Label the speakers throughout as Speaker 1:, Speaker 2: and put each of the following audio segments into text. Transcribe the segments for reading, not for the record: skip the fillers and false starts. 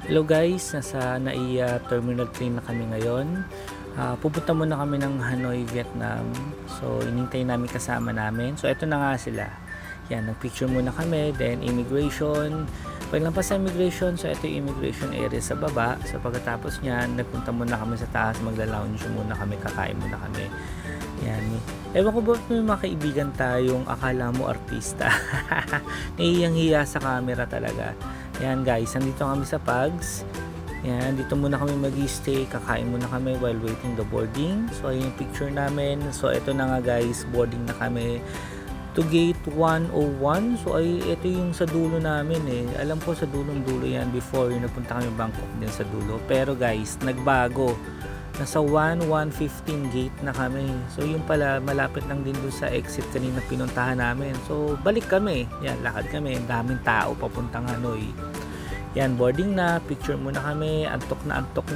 Speaker 1: Hello guys, nasa NAIA Terminal 3 na kami ngayon. Pupunta muna kami ng Hanoi, Vietnam. So, inintay namin kasama namin. So, eto na nga sila. Yan, nagpicture muna kami, then immigration. Paglampas sa immigration, so ito yung immigration area sa baba. So, pagkatapos niyan, nagpunta muna kami sa taas, magla-lounge muna kami, kakain muna kami. Yan. Ewan ko ba may mga kaibigan tayong akala mo artista. Nahihiyang-hiya sa camera talaga. Yan guys, nandito kami sa Pugs. Yan, dito muna kami mag-stay, kakain muna kami while waiting the boarding. So, ayun yung picture namin. So, ito na nga guys, boarding na kami to gate 101. So, ito yung sa dulo namin eh. Alam ko sa dulong-dulo yan before yung napunta kami Bangkok din sa dulo. Pero guys, nagbago. Nasa 115 gate na kami. So, yung pala, malapit lang din doon sa exit kanina pinuntahan namin. So, balik kami. Yan, lakad kami. Daming tao papuntang Hanoi. Yan, boarding na, picture muna kami, antok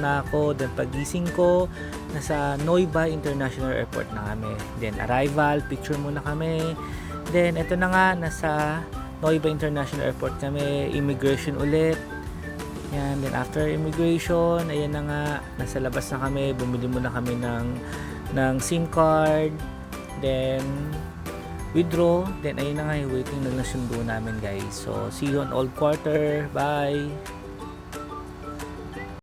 Speaker 1: na ako, then pagising ko, nasa Noi Bai International Airport na kami. Then arrival, picture muna kami. Then ito na nga, nasa Noi Bai International Airport kami, immigration ulit. Yan, then after immigration, ayan na nga, nasa labas na kami, bumili muna kami ng SIM card, then withdraw, then ayun na nga yung waiting na nasundo namin guys. So see you on old quarter, bye.